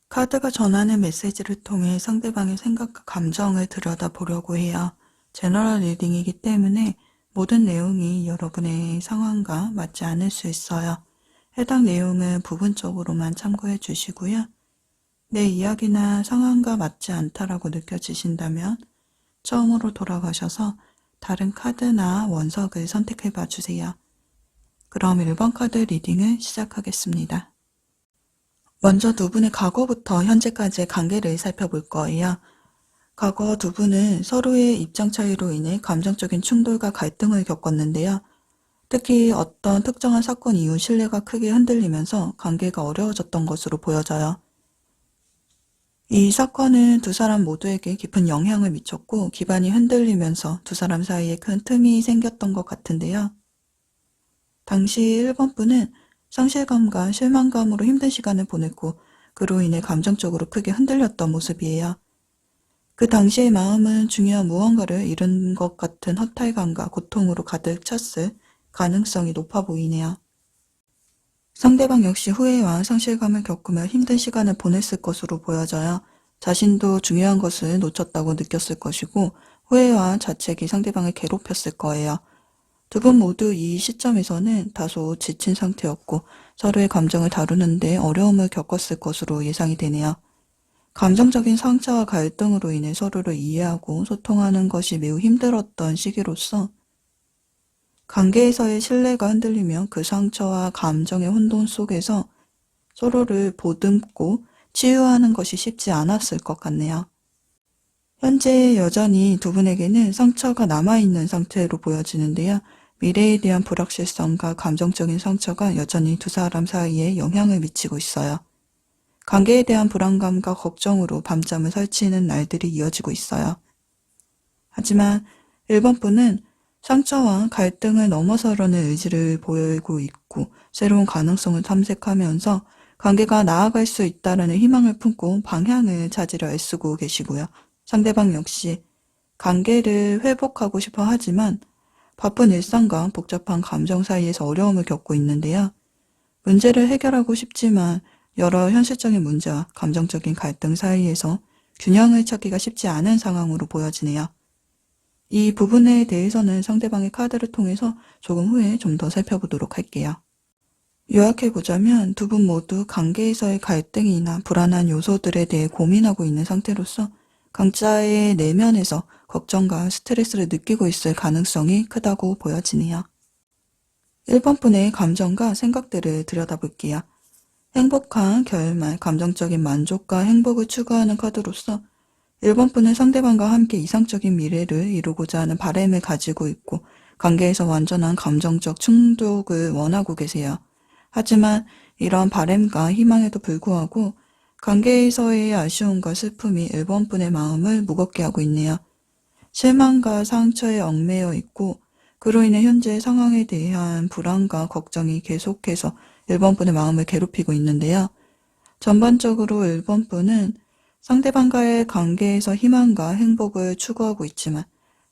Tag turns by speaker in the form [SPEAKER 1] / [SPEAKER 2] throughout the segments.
[SPEAKER 1] 카드가 전하는 메시지를 통해 상대방의 생각과 감정을 들여다보려고 해요. 제너럴 리딩이기 때문에 모든 내용이 여러분의 상황과 맞지 않을 수 있어요. 해당 내용은 부분적으로만 참고해 주시고요. 내 이야기나 상황과 맞지 않다라고 느껴지신다면 처음으로 돌아가셔서 다른 카드나 원석을 선택해 봐 주세요. 그럼 1번 카드 리딩을 시작하겠습니다. 먼저 두 분의 과거부터 현재까지의 관계를 살펴볼 거예요. 과거 두 분은 서로의 입장 차이로 인해 감정적인 충돌과 갈등을 겪었는데요. 특히 어떤 특정한 사건 이후 신뢰가 크게 흔들리면서 관계가 어려워졌던 것으로 보여져요. 이 사건은 두 사람 모두에게 깊은 영향을 미쳤고 기반이 흔들리면서 두 사람 사이에 큰 틈이 생겼던 것 같은데요. 당시 1번 분은 상실감과 실망감으로 힘든 시간을 보냈고 그로 인해 감정적으로 크게 흔들렸던 모습이에요. 그 당시의 마음은 중요한 무언가를 잃은 것 같은 허탈감과 고통으로 가득 찼을 가능성이 높아 보이네요. 상대방 역시 후회와 상실감을 겪으며 힘든 시간을 보냈을 것으로 보여져요. 자신도 중요한 것을 놓쳤다고 느꼈을 것이고 후회와 자책이 상대방을 괴롭혔을 거예요. 두 분 모두 이 시점에서는 다소 지친 상태였고 서로의 감정을 다루는데 어려움을 겪었을 것으로 예상이 되네요. 감정적인 상처와 갈등으로 인해 서로를 이해하고 소통하는 것이 매우 힘들었던 시기로서 관계에서의 신뢰가 흔들리며 그 상처와 감정의 혼돈 속에서 서로를 보듬고 치유하는 것이 쉽지 않았을 것 같네요. 현재 여전히 두 분에게는 상처가 남아있는 상태로 보여지는데요. 미래에 대한 불확실성과 감정적인 상처가 여전히 두 사람 사이에 영향을 미치고 있어요. 관계에 대한 불안감과 걱정으로 밤잠을 설치는 날들이 이어지고 있어요. 하지만 1번 분은 상처와 갈등을 넘어서려는 의지를 보이고 있고 새로운 가능성을 탐색하면서 관계가 나아갈 수 있다는 희망을 품고 방향을 찾으려 애쓰고 계시고요. 상대방 역시 관계를 회복하고 싶어 하지만 바쁜 일상과 복잡한 감정 사이에서 어려움을 겪고 있는데요. 문제를 해결하고 싶지만 여러 현실적인 문제와 감정적인 갈등 사이에서 균형을 찾기가 쉽지 않은 상황으로 보여지네요. 이 부분에 대해서는 상대방의 카드를 통해서 조금 후에 좀 더 살펴보도록 할게요. 요약해보자면 두 분 모두 관계에서의 갈등이나 불안한 요소들에 대해 고민하고 있는 상태로서 각자의 내면에서 걱정과 스트레스를 느끼고 있을 가능성이 크다고 보여지네요. 1번 분의 감정과 생각들을 들여다볼게요. 행복한 결말, 감정적인 만족과 행복을 추구하는 카드로서 1번 분은 상대방과 함께 이상적인 미래를 이루고자 하는 바람을 가지고 있고 관계에서 완전한 감정적 충족을 원하고 계세요. 하지만 이런 바람과 희망에도 불구하고 관계에서의 아쉬움과 슬픔이 1번 분의 마음을 무겁게 하고 있네요. 실망과 상처에 얽매여 있고 그로 인해 현재 상황에 대한 불안과 걱정이 계속해서 1번 분의 마음을 괴롭히고 있는데요. 전반적으로 1번 분은 상대방과의 관계에서 희망과 행복을 추구하고 있지만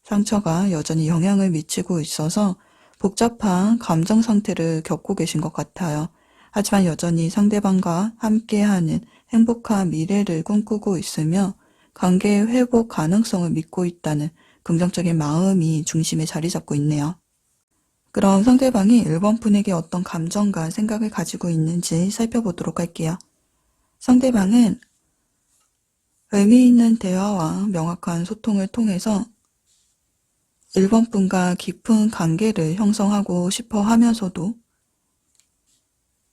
[SPEAKER 1] 상처가 여전히 영향을 미치고 있어서 복잡한 감정 상태를 겪고 계신 것 같아요. 하지만 여전히 상대방과 함께하는 행복한 미래를 꿈꾸고 있으며 관계의 회복 가능성을 믿고 있다는 긍정적인 마음이 중심에 자리 잡고 있네요. 그럼 상대방이 1번 분에게 어떤 감정과 생각을 가지고 있는지 살펴보도록 할게요. 상대방은 의미 있는 대화와 명확한 소통을 통해서 1번 분과 깊은 관계를 형성하고 싶어 하면서도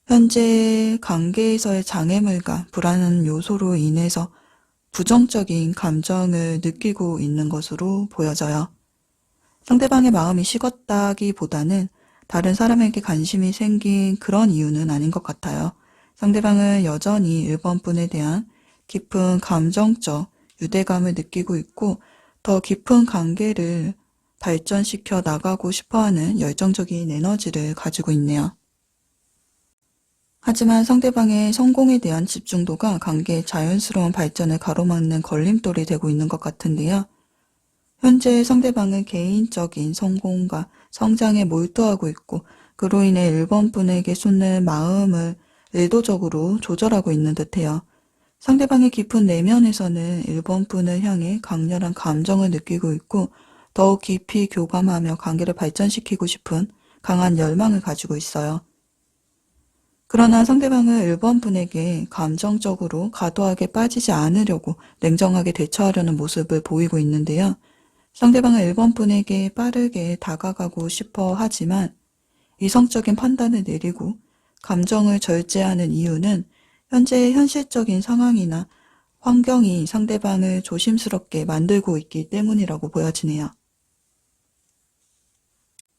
[SPEAKER 1] 현재 관계에서의 장애물과 불안한 요소로 인해서 부정적인 감정을 느끼고 있는 것으로 보여져요. 상대방의 마음이 식었다기보다는 다른 사람에게 관심이 생긴 그런 이유는 아닌 것 같아요. 상대방은 여전히 1번 분에 대한 깊은 감정적 유대감을 느끼고 있고 더 깊은 관계를 발전시켜 나가고 싶어하는 열정적인 에너지를 가지고 있네요. 하지만 상대방의 성공에 대한 집중도가 관계의 자연스러운 발전을 가로막는 걸림돌이 되고 있는 것 같은데요. 현재 상대방은 개인적인 성공과 성장에 몰두하고 있고 그로 인해 1번 분에게 쏟는 마음을 의도적으로 조절하고 있는 듯해요. 상대방의 깊은 내면에서는 1번 분을 향해 강렬한 감정을 느끼고 있고 더욱 깊이 교감하며 관계를 발전시키고 싶은 강한 열망을 가지고 있어요. 그러나 상대방은 1번 분에게 감정적으로 과도하게 빠지지 않으려고 냉정하게 대처하려는 모습을 보이고 있는데요. 상대방은 1번 분에게 빠르게 다가가고 싶어 하지만 이성적인 판단을 내리고 감정을 절제하는 이유는 현재의 현실적인 상황이나 환경이 상대방을 조심스럽게 만들고 있기 때문이라고 보여지네요.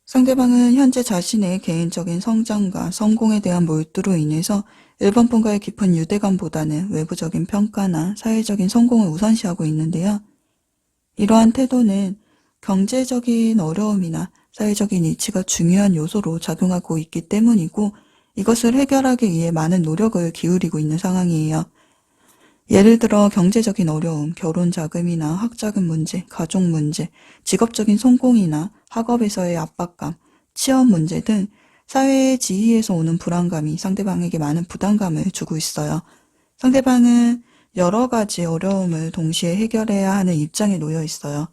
[SPEAKER 1] 상대방은 현재 자신의 개인적인 성장과 성공에 대한 몰두로 인해서 1번 분과의 깊은 유대감보다는 외부적인 평가나 사회적인 성공을 우선시하고 있는데요. 이러한 태도는 경제적인 어려움이나 사회적인 이치가 중요한 요소로 작용하고 있기 때문이고 이것을 해결하기 위해 많은 노력을 기울이고 있는 상황이에요. 예를 들어 경제적인 어려움, 결혼 자금이나 학자금 문제, 가족 문제, 직업적인 성공이나 학업에서의 압박감, 취업 문제 등 사회의 지위에서 오는 불안감이 상대방에게 많은 부담감을 주고 있어요. 상대방은 여러 가지 어려움을 동시에 해결해야 하는 입장에 놓여 있어요.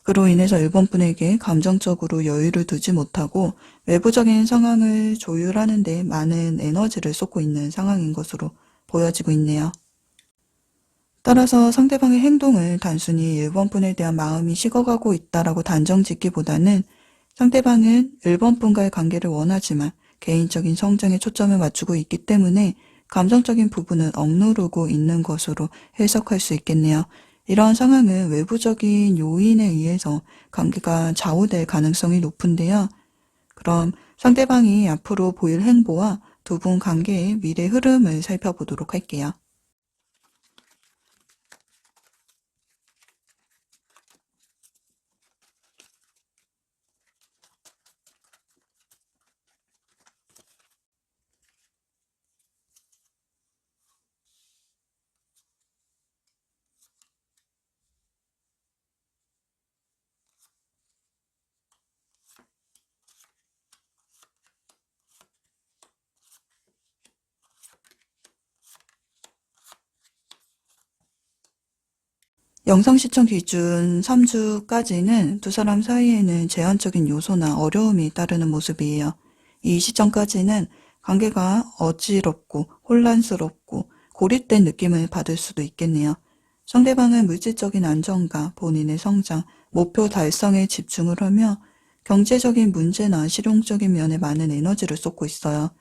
[SPEAKER 1] 그로 인해서 1번 분에게 감정적으로 여유를 두지 못하고 외부적인 상황을 조율하는 데 많은 에너지를 쏟고 있는 상황인 것으로 보여지고 있네요. 따라서 상대방의 행동을 단순히 1번 분에 대한 마음이 식어가고 있다라고 단정 짓기보다는 상대방은 1번 분과의 관계를 원하지만 개인적인 성장에 초점을 맞추고 있기 때문에 감정적인 부분은 억누르고 있는 것으로 해석할 수 있겠네요. 이러한 상황은 외부적인 요인에 의해서 관계가 좌우될 가능성이 높은데요. 그럼 상대방이 앞으로 보일 행보와 두 분 관계의 미래 흐름을 살펴보도록 할게요. 영상 시청 기준 3주까지는 두 사람 사이에는 제한적인 요소나 어려움이 따르는 모습이에요. 이 시점까지는 관계가 어지럽고 혼란스럽고 고립된 느낌을 받을 수도 있겠네요. 상대방은 물질적인 안정과 본인의 성장, 목표 달성에 집중을 하며 경제적인 문제나 실용적인 면에 많은 에너지를 쏟고 있어요.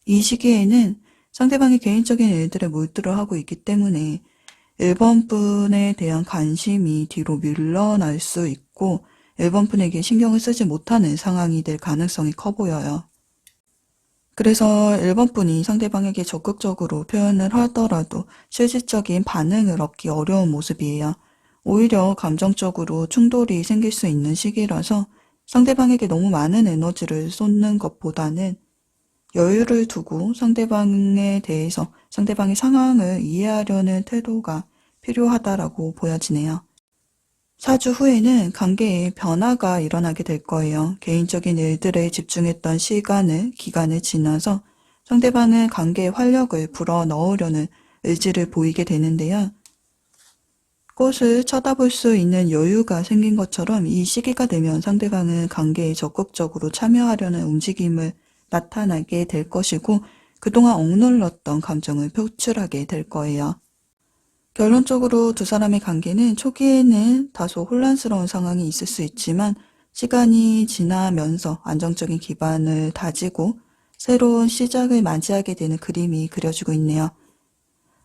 [SPEAKER 1] 이 시기에는 상대방이 개인적인 일들에 몰두를 하고 있기 때문에 1번 분에 대한 관심이 뒤로 밀려날 수 있고 1번 분에게 신경을 쓰지 못하는 상황이 될 가능성이 커 보여요. 그래서 1번 분이 상대방에게 적극적으로 표현을 하더라도 실질적인 반응을 얻기 어려운 모습이에요. 오히려 감정적으로 충돌이 생길 수 있는 시기라서 상대방에게 너무 많은 에너지를 쏟는 것보다는 여유를 두고 상대방에 대해서 상대방의 상황을 이해하려는 태도가 필요하다라고 보여지네요. 4주 후에는 관계에 변화가 일어나게 될 거예요. 개인적인 일들에 집중했던 기간을 지나서 상대방은 관계에 활력을 불어넣으려는 의지를 보이게 되는데요. 꽃을 쳐다볼 수 있는 여유가 생긴 것처럼 이 시기가 되면 상대방은 관계에 적극적으로 참여하려는 움직임을 나타나게 될 것이고 그동안 억눌렀던 감정을 표출하게 될 거예요. 결론적으로 두 사람의 관계는 초기에는 다소 혼란스러운 상황이 있을 수 있지만 시간이 지나면서 안정적인 기반을 다지고 새로운 시작을 맞이하게 되는 그림이 그려지고 있네요.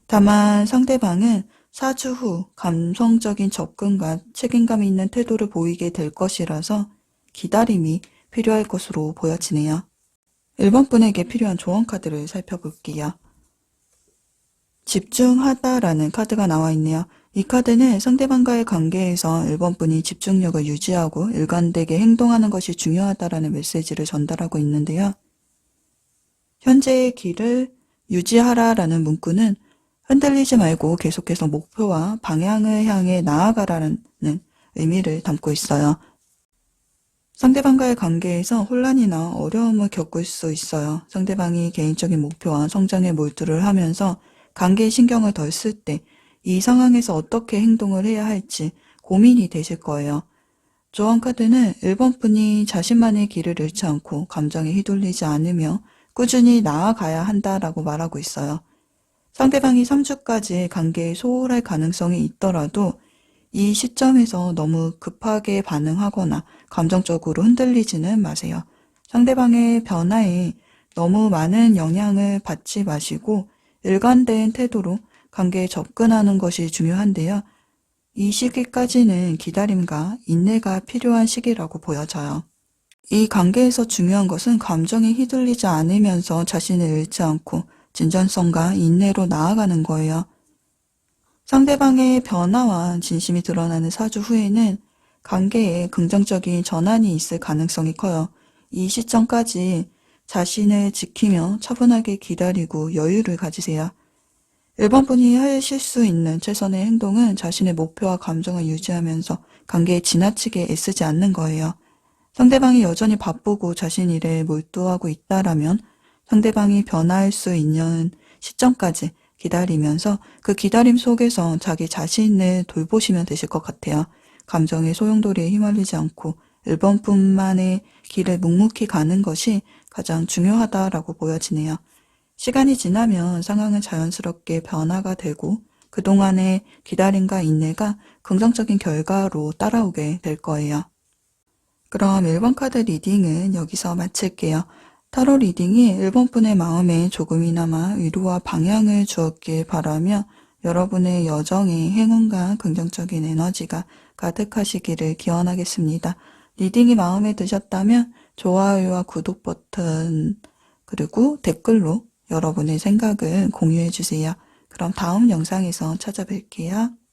[SPEAKER 1] 다만 상대방은 4주 후 감성적인 접근과 책임감 있는 태도를 보이게 될 것이라서 기다림이 필요할 것으로 보여지네요. 1번 분에게 필요한 조언 카드를 살펴볼게요. 집중하다라는 카드가 나와 있네요. 이 카드는 상대방과의 관계에서 1번 분이 집중력을 유지하고 일관되게 행동하는 것이 중요하다라는 메시지를 전달하고 있는데요. 현재의 길을 유지하라라는 문구는 흔들리지 말고 계속해서 목표와 방향을 향해 나아가라는 의미를 담고 있어요. 상대방과의 관계에서 혼란이나 어려움을 겪을 수 있어요. 상대방이 개인적인 목표와 성장에 몰두를 하면서 관계에 신경을 덜 쓸 때 이 상황에서 어떻게 행동을 해야 할지 고민이 되실 거예요. 조언 카드는 1번 분이 자신만의 길을 잃지 않고 감정에 휘둘리지 않으며 꾸준히 나아가야 한다라고 말하고 있어요. 상대방이 3주까지 관계에 소홀할 가능성이 있더라도 이 시점에서 너무 급하게 반응하거나 감정적으로 흔들리지는 마세요. 상대방의 변화에 너무 많은 영향을 받지 마시고 일관된 태도로 관계에 접근하는 것이 중요한데요. 이 시기까지는 기다림과 인내가 필요한 시기라고 보여져요. 이 관계에서 중요한 것은 감정에 휘둘리지 않으면서 자신을 잃지 않고 진전성과 인내로 나아가는 거예요. 상대방의 변화와 진심이 드러나는 4주 후에는 관계에 긍정적인 전환이 있을 가능성이 커요. 이 시점까지 자신을 지키며 차분하게 기다리고 여유를 가지세요. 1번 분이 하실 수 있는 최선의 행동은 자신의 목표와 감정을 유지하면서 관계에 지나치게 애쓰지 않는 거예요. 상대방이 여전히 바쁘고 자신 일에 몰두하고 있다라면 상대방이 변화할 수 있는 시점까지 기다리면서 그 기다림 속에서 자기 자신을 돌보시면 되실 것 같아요. 감정의 소용돌이에 휘말리지 않고 1번 분만의 길을 묵묵히 가는 것이 가장 중요하다라고 보여지네요. 시간이 지나면 상황은 자연스럽게 변화가 되고 그동안의 기다림과 인내가 긍정적인 결과로 따라오게 될 거예요. 그럼 1번 카드 리딩은 여기서 마칠게요. 타로 리딩이 1번 분의 마음에 조금이나마 위로와 방향을 주었길 바라며 여러분의 여정에 행운과 긍정적인 에너지가 가득하시기를 기원하겠습니다. 리딩이 마음에 드셨다면 좋아요와 구독 버튼 그리고 댓글로 여러분의 생각을 공유해 주세요. 그럼 다음 영상에서 찾아뵐게요.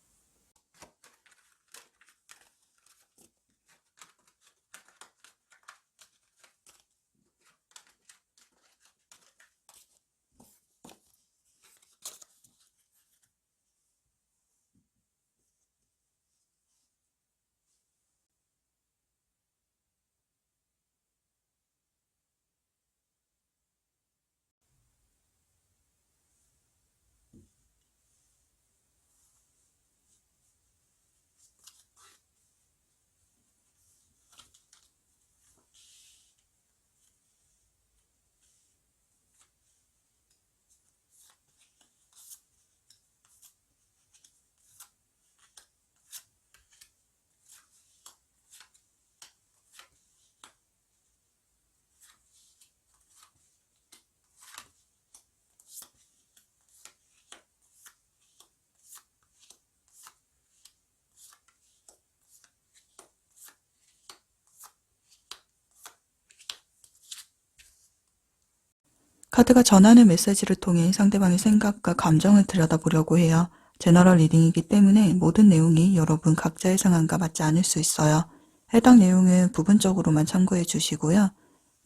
[SPEAKER 1] 카드가 전하는 메시지를 통해 상대방의 생각과 감정을 들여다보려고 해요. 제너럴 리딩이기 때문에 모든 내용이 여러분 각자의 상황과 맞지 않을 수 있어요. 해당 내용은 부분적으로만 참고해 주시고요.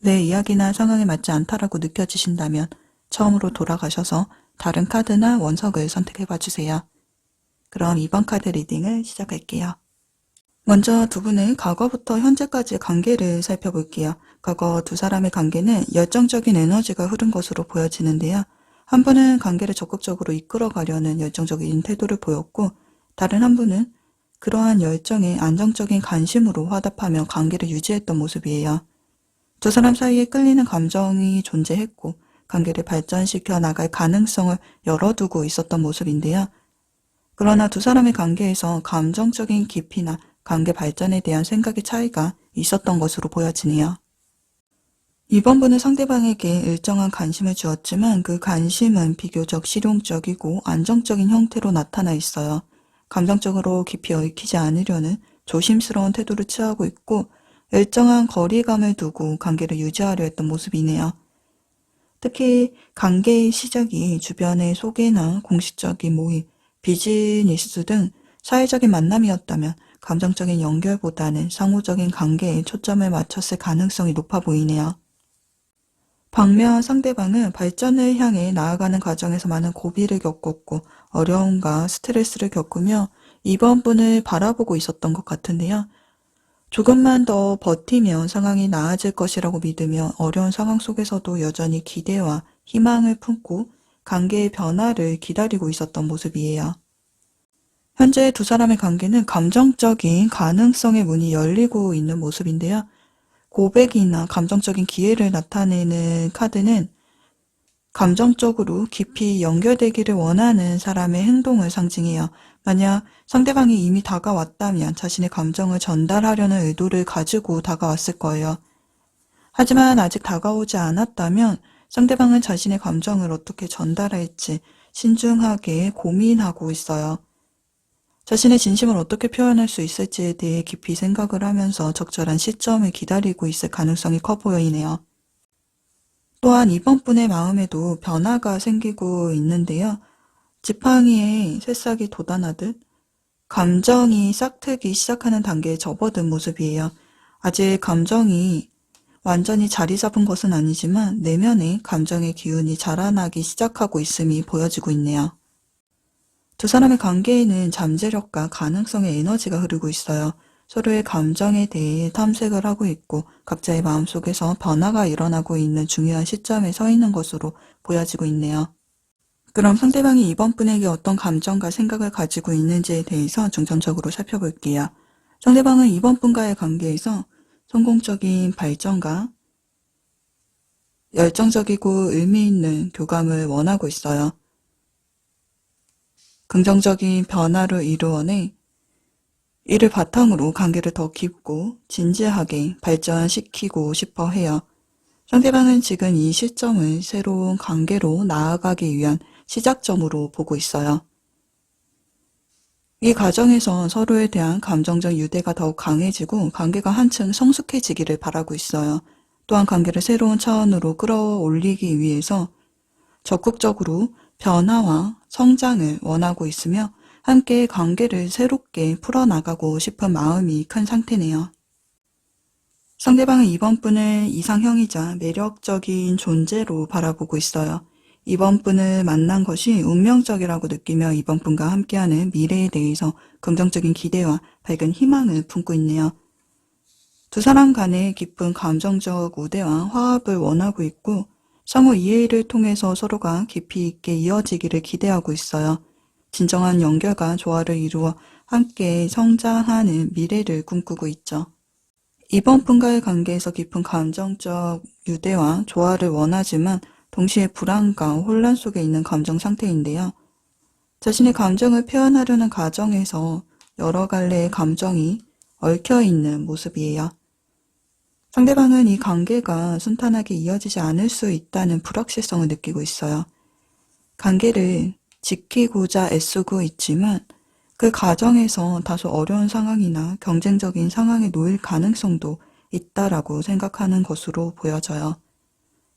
[SPEAKER 1] 내 이야기나 상황에 맞지 않다라고 느껴지신다면 처음으로 돌아가셔서 다른 카드나 원석을 선택해 봐주세요. 그럼 이번 카드 리딩을 시작할게요. 먼저 두 분의 과거부터 현재까지의 관계를 살펴볼게요. 과거 두 사람의 관계는 열정적인 에너지가 흐른 것으로 보여지는데요. 한 분은 관계를 적극적으로 이끌어가려는 열정적인 태도를 보였고, 다른 한 분은 그러한 열정에 안정적인 관심으로 화답하며 관계를 유지했던 모습이에요. 두 사람 사이에 끌리는 감정이 존재했고, 관계를 발전시켜 나갈 가능성을 열어두고 있었던 모습인데요. 그러나 두 사람의 관계에서 감정적인 깊이나 관계 발전에 대한 생각의 차이가 있었던 것으로 보여지네요. 이번 분은 상대방에게 일정한 관심을 주었지만 그 관심은 비교적 실용적이고 안정적인 형태로 나타나 있어요. 감정적으로 깊이 얽히지 않으려는 조심스러운 태도를 취하고 있고 일정한 거리감을 두고 관계를 유지하려 했던 모습이네요. 특히 관계의 시작이 주변의 소개나 공식적인 모임, 비즈니스 등 사회적인 만남이었다면 감정적인 연결보다는 상호적인 관계에 초점을 맞췄을 가능성이 높아 보이네요. 반면 상대방은 발전을 향해 나아가는 과정에서 많은 고비를 겪었고 어려움과 스트레스를 겪으며 이번 분을 바라보고 있었던 것 같은데요. 조금만 더 버티면 상황이 나아질 것이라고 믿으며 어려운 상황 속에서도 여전히 기대와 희망을 품고 관계의 변화를 기다리고 있었던 모습이에요. 현재 두 사람의 관계는 감정적인 가능성의 문이 열리고 있는 모습인데요. 고백이나 감정적인 기회를 나타내는 카드는 감정적으로 깊이 연결되기를 원하는 사람의 행동을 상징해요. 만약 상대방이 이미 다가왔다면 자신의 감정을 전달하려는 의도를 가지고 다가왔을 거예요. 하지만 아직 다가오지 않았다면 상대방은 자신의 감정을 어떻게 전달할지 신중하게 고민하고 있어요. 자신의 진심을 어떻게 표현할 수 있을지에 대해 깊이 생각을 하면서 적절한 시점을 기다리고 있을 가능성이 커 보이네요. 또한 이번 분의 마음에도 변화가 생기고 있는데요. 지팡이에 새싹이 돋아나듯 감정이 싹트기 시작하는 단계에 접어든 모습이에요. 아직 감정이 완전히 자리 잡은 것은 아니지만 내면에 감정의 기운이 자라나기 시작하고 있음이 보여지고 있네요. 두 사람의 관계에는 잠재력과 가능성의 에너지가 흐르고 있어요. 서로의 감정에 대해 탐색을 하고 있고 각자의 마음속에서 변화가 일어나고 있는 중요한 시점에 서 있는 것으로 보여지고 있네요. 그럼 상대방이 이번 분에게 어떤 감정과 생각을 가지고 있는지에 대해서 중점적으로 살펴볼게요. 상대방은 이번 분과의 관계에서 성공적인 발전과 열정적이고 의미 있는 교감을 원하고 있어요. 긍정적인 변화를 이루어내 이를 바탕으로 관계를 더 깊고 진지하게 발전시키고 싶어 해요. 상대방은 지금 이 시점을 새로운 관계로 나아가기 위한 시작점으로 보고 있어요. 이 과정에서 서로에 대한 감정적 유대가 더욱 강해지고 관계가 한층 성숙해지기를 바라고 있어요. 또한 관계를 새로운 차원으로 끌어올리기 위해서 적극적으로 변화와 성장을 원하고 있으며 함께 관계를 새롭게 풀어나가고 싶은 마음이 큰 상태네요. 상대방은 이번 분을 이상형이자 매력적인 존재로 바라보고 있어요. 이번 분을 만난 것이 운명적이라고 느끼며 이번 분과 함께하는 미래에 대해서 긍정적인 기대와 밝은 희망을 품고 있네요. 두 사람 간의 깊은 감정적 우대와 화합을 원하고 있고 상호 이해를 통해서 서로가 깊이 있게 이어지기를 기대하고 있어요. 진정한 연결과 조화를 이루어 함께 성장하는 미래를 꿈꾸고 있죠. 이번 분과의 관계에서 깊은 감정적 유대와 조화를 원하지만 동시에 불안과 혼란 속에 있는 감정 상태인데요. 자신의 감정을 표현하려는 과정에서 여러 갈래의 감정이 얽혀있는 모습이에요. 상대방은 이 관계가 순탄하게 이어지지 않을 수 있다는 불확실성을 느끼고 있어요. 관계를 지키고자 애쓰고 있지만 그 과정에서 다소 어려운 상황이나 경쟁적인 상황에 놓일 가능성도 있다라고 생각하는 것으로 보여져요.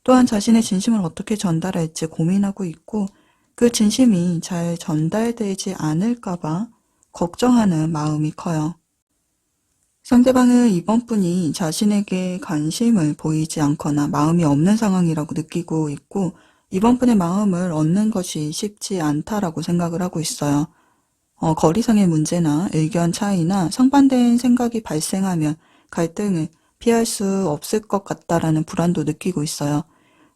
[SPEAKER 1] 또한 자신의 진심을 어떻게 전달할지 고민하고 있고 그 진심이 잘 전달되지 않을까봐 걱정하는 마음이 커요. 상대방은 이번 분이 자신에게 관심을 보이지 않거나 마음이 없는 상황이라고 느끼고 있고 이번 분의 마음을 얻는 것이 쉽지 않다라고 생각을 하고 있어요. 거리상의 문제나 의견 차이나 상반된 생각이 발생하면 갈등을 피할 수 없을 것 같다라는 불안도 느끼고 있어요.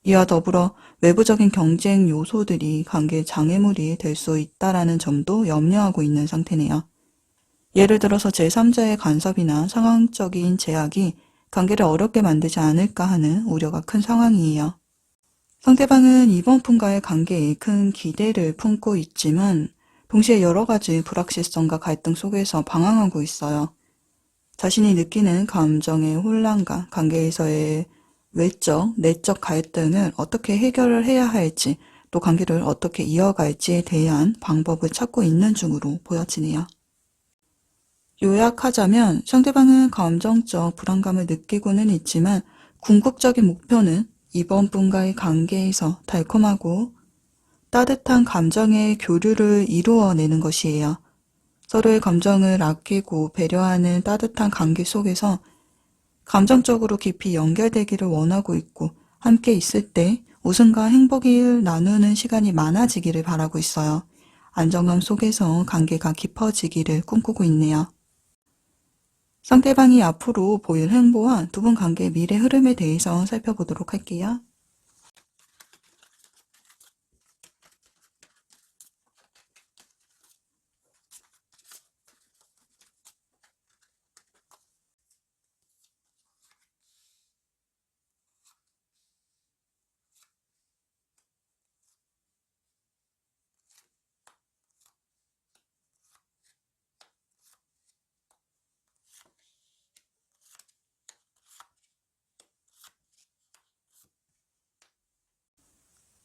[SPEAKER 1] 이와 더불어 외부적인 경쟁 요소들이 관계 장애물이 될 수 있다라는 점도 염려하고 있는 상태네요. 예를 들어서 제3자의 간섭이나 상황적인 제약이 관계를 어렵게 만들지 않을까 하는 우려가 큰 상황이에요. 상대방은 이번 분과의 관계에 큰 기대를 품고 있지만 동시에 여러 가지 불확실성과 갈등 속에서 방황하고 있어요. 자신이 느끼는 감정의 혼란과 관계에서의 외적, 내적 갈등을 어떻게 해결을 해야 할지 또 관계를 어떻게 이어갈지에 대한 방법을 찾고 있는 중으로 보여지네요. 요약하자면 상대방은 감정적 불안감을 느끼고는 있지만 궁극적인 목표는 이번 분과의 관계에서 달콤하고 따뜻한 감정의 교류를 이루어내는 것이에요. 서로의 감정을 아끼고 배려하는 따뜻한 관계 속에서 감정적으로 깊이 연결되기를 원하고 있고 함께 있을 때 웃음과 행복을 나누는 시간이 많아지기를 바라고 있어요. 안정감 속에서 관계가 깊어지기를 꿈꾸고 있네요. 상대방이 앞으로 보일 행보와 두 분 관계의 미래 흐름에 대해서 살펴보도록 할게요.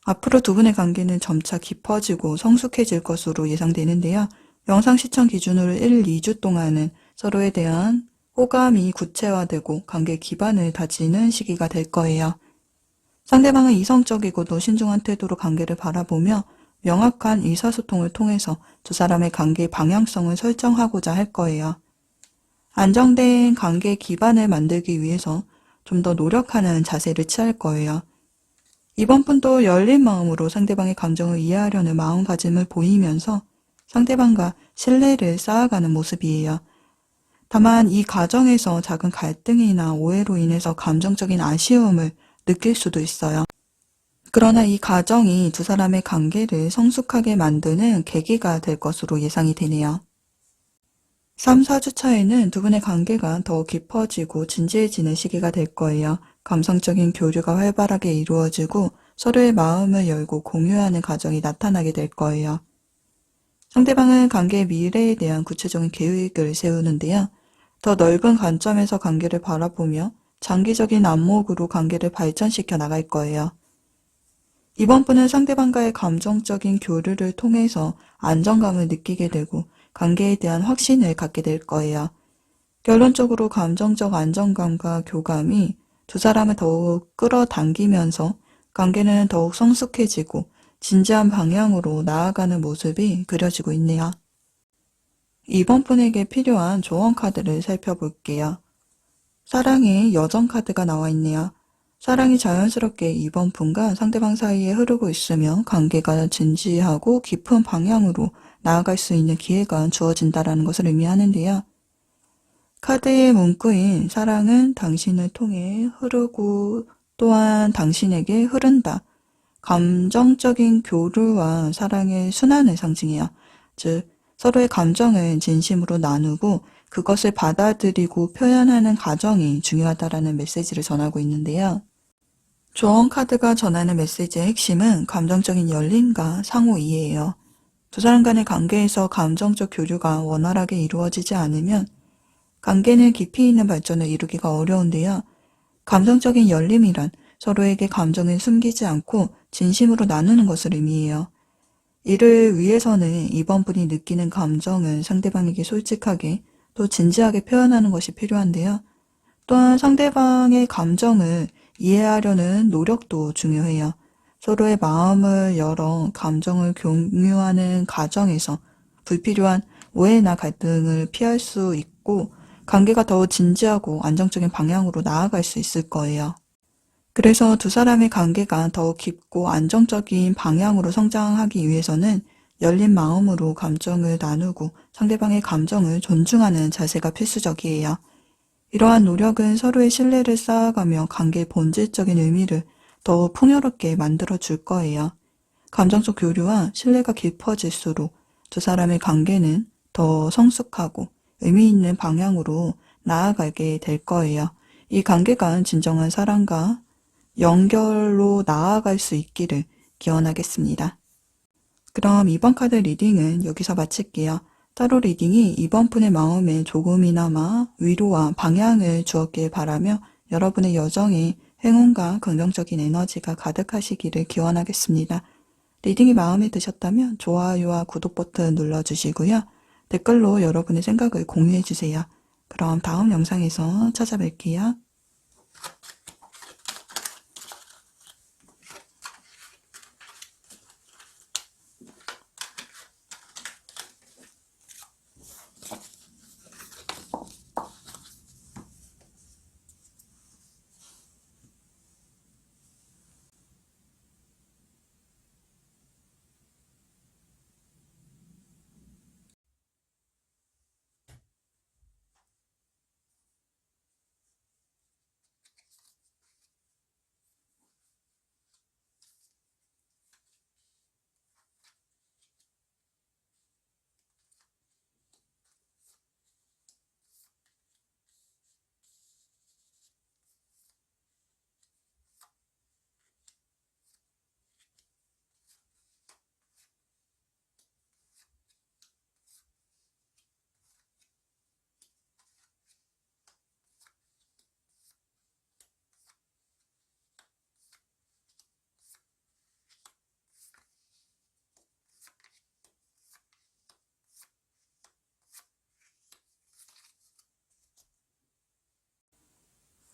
[SPEAKER 1] 앞으로 두 분의 관계는 점차 깊어지고 성숙해질 것으로 예상되는데요. 영상 시청 기준으로 1, 2주 동안은 서로에 대한 호감이 구체화되고 관계 기반을 다지는 시기가 될 거예요. 상대방은 이성적이고도 신중한 태도로 관계를 바라보며 명확한 의사소통을 통해서 두 사람의 관계 방향성을 설정하고자 할 거예요. 안정된 관계 기반을 만들기 위해서 좀 더 노력하는 자세를 취할 거예요. 이번 분도 열린 마음으로 상대방의 감정을 이해하려는 마음가짐을 보이면서 상대방과 신뢰를 쌓아가는 모습이에요. 다만 이 과정에서 작은 갈등이나 오해로 인해서 감정적인 아쉬움을 느낄 수도 있어요. 그러나 이 과정이 두 사람의 관계를 성숙하게 만드는 계기가 될 것으로 예상이 되네요. 3, 4주 차에는 두 분의 관계가 더 깊어지고 진지해지는 시기가 될 거예요. 감성적인 교류가 활발하게 이루어지고 서로의 마음을 열고 공유하는 과정이 나타나게 될 거예요. 상대방은 관계의 미래에 대한 구체적인 계획을 세우는데요. 더 넓은 관점에서 관계를 바라보며 장기적인 안목으로 관계를 발전시켜 나갈 거예요. 이번 분은 상대방과의 감정적인 교류를 통해서 안정감을 느끼게 되고 관계에 대한 확신을 갖게 될 거예요. 결론적으로 감정적 안정감과 교감이 두 사람을 더욱 끌어당기면서 관계는 더욱 성숙해지고 진지한 방향으로 나아가는 모습이 그려지고 있네요. 이번 분에게 필요한 조언 카드를 살펴볼게요. 사랑의 여정 카드가 나와 있네요. 사랑이 자연스럽게 이번 분과 상대방 사이에 흐르고 있으며 관계가 진지하고 깊은 방향으로 나아갈 수 있는 기회가 주어진다는 것을 의미하는데요. 카드의 문구인 사랑은 당신을 통해 흐르고 또한 당신에게 흐른다. 감정적인 교류와 사랑의 순환을 상징해요. 즉 서로의 감정을 진심으로 나누고 그것을 받아들이고 표현하는 과정이 중요하다라는 메시지를 전하고 있는데요. 조언 카드가 전하는 메시지의 핵심은 감정적인 열림과 상호 이해예요. 두 사람 간의 관계에서 감정적 교류가 원활하게 이루어지지 않으면 관계는 깊이 있는 발전을 이루기가 어려운데요. 감정적인 열림이란 서로에게 감정을 숨기지 않고 진심으로 나누는 것을 의미해요. 이를 위해서는 이번 분이 느끼는 감정을 상대방에게 솔직하게 또 진지하게 표현하는 것이 필요한데요. 또한 상대방의 감정을 이해하려는 노력도 중요해요. 서로의 마음을 열어 감정을 공유하는 과정에서 불필요한 오해나 갈등을 피할 수 있고 관계가 더 진지하고 안정적인 방향으로 나아갈 수 있을 거예요. 그래서 두 사람의 관계가 더 깊고 안정적인 방향으로 성장하기 위해서는 열린 마음으로 감정을 나누고 상대방의 감정을 존중하는 자세가 필수적이에요. 이러한 노력은 서로의 신뢰를 쌓아가며 관계의 본질적인 의미를 더 풍요롭게 만들어 줄 거예요. 감정적 교류와 신뢰가 깊어질수록 두 사람의 관계는 더 성숙하고 의미 있는 방향으로 나아가게 될 거예요. 이 관계가 진정한 사랑과 연결로 나아갈 수 있기를 기원하겠습니다. 그럼 이번 카드 리딩은 여기서 마칠게요. 타로 리딩이 이번 분의 마음에 조금이나마 위로와 방향을 주었길 바라며 여러분의 여정에 행운과 긍정적인 에너지가 가득하시기를 기원하겠습니다. 리딩이 마음에 드셨다면 좋아요와 구독 버튼 눌러주시고요. 댓글로 여러분의 생각을 공유해주세요. 그럼 다음 영상에서 찾아뵐게요.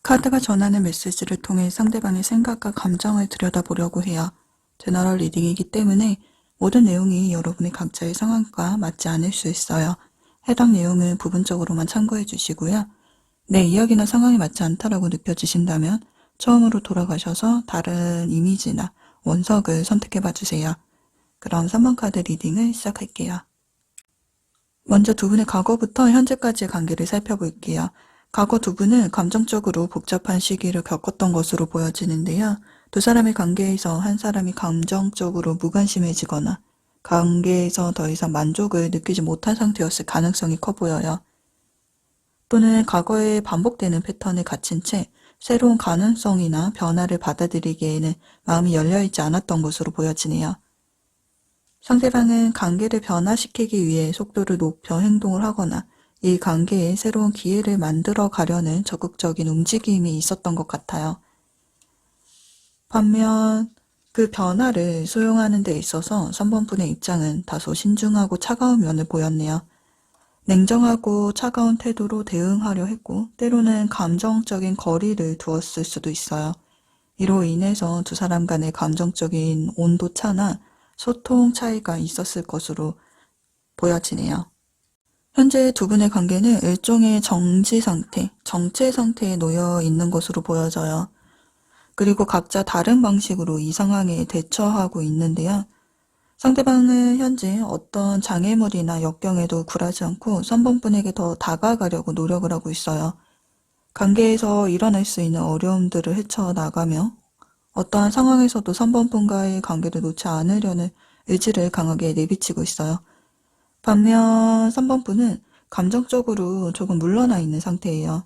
[SPEAKER 1] 카드가 전하는 메시지를 통해 상대방의 생각과 감정을 들여다보려고 해요. 제너럴 리딩이기 때문에 모든 내용이 여러분의 각자의 상황과 맞지 않을 수 있어요. 해당 내용은 부분적으로만 참고해 주시고요. 내 이야기나 상황이 맞지 않다라고 느껴지신다면 처음으로 돌아가셔서 다른 이미지나 원석을 선택해 봐 주세요. 그럼 3번 카드 리딩을 시작할게요. 먼저 두 분의 과거부터 현재까지의 관계를 살펴볼게요. 과거 두 분은 감정적으로 복잡한 시기를 겪었던 것으로 보여지는데요. 두 사람의 관계에서 한 사람이 감정적으로 무관심해지거나 관계에서 더 이상 만족을 느끼지 못한 상태였을 가능성이 커 보여요. 또는 과거에 반복되는 패턴에 갇힌 채 새로운 가능성이나 변화를 받아들이기에는 마음이 열려있지 않았던 것으로 보여지네요. 상대방은 관계를 변화시키기 위해 속도를 높여 행동을 하거나 이 관계에 새로운 기회를 만들어 가려는 적극적인 움직임이 있었던 것 같아요. 반면 그 변화를 수용하는 데 있어서 3번 분의 입장은 다소 신중하고 차가운 면을 보였네요. 냉정하고 차가운 태도로 대응하려 했고 때로는 감정적인 거리를 두었을 수도 있어요. 이로 인해서 두 사람 간의 감정적인 온도차나 소통 차이가 있었을 것으로 보여지네요. 현재 두 분의 관계는 일종의 정지 상태, 정체 상태에 놓여 있는 것으로 보여져요. 그리고 각자 다른 방식으로 이 상황에 대처하고 있는데요. 상대방은 현재 어떤 장애물이나 역경에도 굴하지 않고 3번 분에게 더 다가가려고 노력을 하고 있어요. 관계에서 일어날 수 있는 어려움들을 헤쳐나가며 어떠한 상황에서도 3번 분과의 관계를 놓지 않으려는 의지를 강하게 내비치고 있어요. 반면 3번 분은 감정적으로 조금 물러나 있는 상태예요.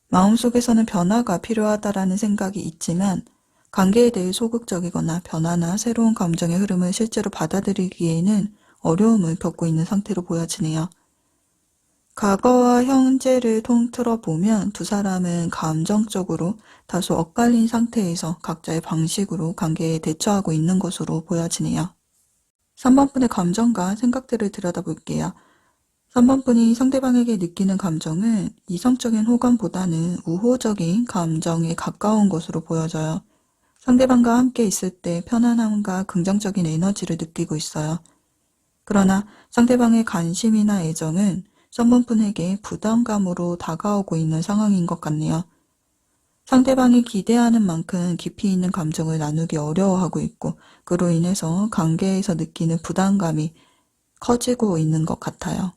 [SPEAKER 1] 마음속에서는 변화가 필요하다라는 생각이 있지만 관계에 대해 소극적이거나 변화나 새로운 감정의 흐름을 실제로 받아들이기에는 어려움을 겪고 있는 상태로 보여지네요. 과거와 현재를 통틀어 보면 두 사람은 감정적으로 다소 엇갈린 상태에서 각자의 방식으로 관계에 대처하고 있는 것으로 보여지네요. 3번 분의 감정과 생각들을 들여다볼게요. 3번분이 상대방에게 느끼는 감정은 이성적인 호감보다는 우호적인 감정에 가까운 것으로 보여져요. 상대방과 함께 있을 때 편안함과 긍정적인 에너지를 느끼고 있어요. 그러나 상대방의 관심이나 애정은 3번분에게 부담감으로 다가오고 있는 상황인 것 같네요. 상대방이 기대하는 만큼 깊이 있는 감정을 나누기 어려워하고 있고, 그로 인해서 관계에서 느끼는 부담감이 커지고 있는 것 같아요.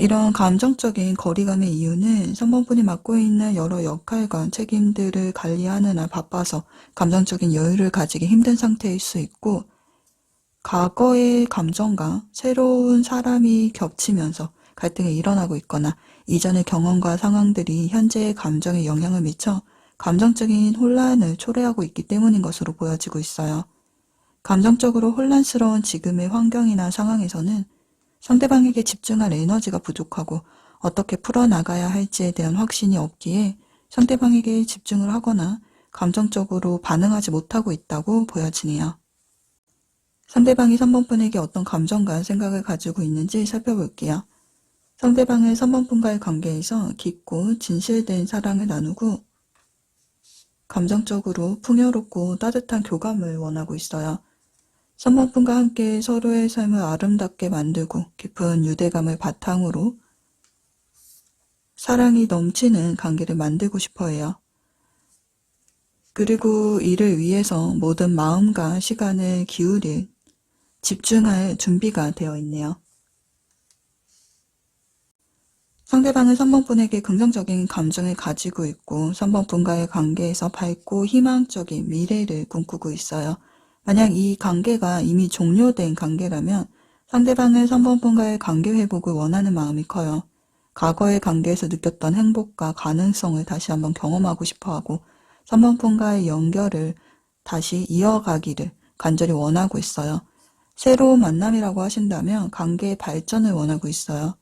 [SPEAKER 1] 이런 감정적인 거리감의 이유는 3번분이 맡고 있는 여러 역할과 책임들을 관리하느라 바빠서 감정적인 여유를 가지기 힘든 상태일 수 있고, 과거의 감정과 새로운 사람이 겹치면서 갈등이 일어나고 있거나 이전의 경험과 상황들이 현재의 감정에 영향을 미쳐 감정적인 혼란을 초래하고 있기 때문인 것으로 보여지고 있어요. 감정적으로 혼란스러운 지금의 환경이나 상황에서는 상대방에게 집중할 에너지가 부족하고 어떻게 풀어나가야 할지에 대한 확신이 없기에 상대방에게 집중을 하거나 감정적으로 반응하지 못하고 있다고 보여지네요. 상대방이 3번분에게 어떤 감정과 생각을 가지고 있는지 살펴볼게요. 상대방은 3번분과의 관계에서 깊고 진실된 사랑을 나누고 감정적으로 풍요롭고 따뜻한 교감을 원하고 있어요. 3번분과 함께 서로의 삶을 아름답게 만들고 깊은 유대감을 바탕으로 사랑이 넘치는 관계를 만들고 싶어 해요. 그리고 이를 위해서 모든 마음과 시간을 기울일 집중할 준비가 되어 있네요. 상대방은 3번분에게 긍정적인 감정을 가지고 있고 3번분과의 관계에서 밝고 희망적인 미래를 꿈꾸고 있어요. 만약 이 관계가 이미 종료된 관계라면 상대방은 3번분과의 관계 회복을 원하는 마음이 커요. 과거의 관계에서 느꼈던 행복과 가능성을 다시 한번 경험하고 싶어하고 3번분과의 연결을 다시 이어가기를 간절히 원하고 있어요. 새로운 만남이라고 하신다면 관계의 발전을 원하고 있어요.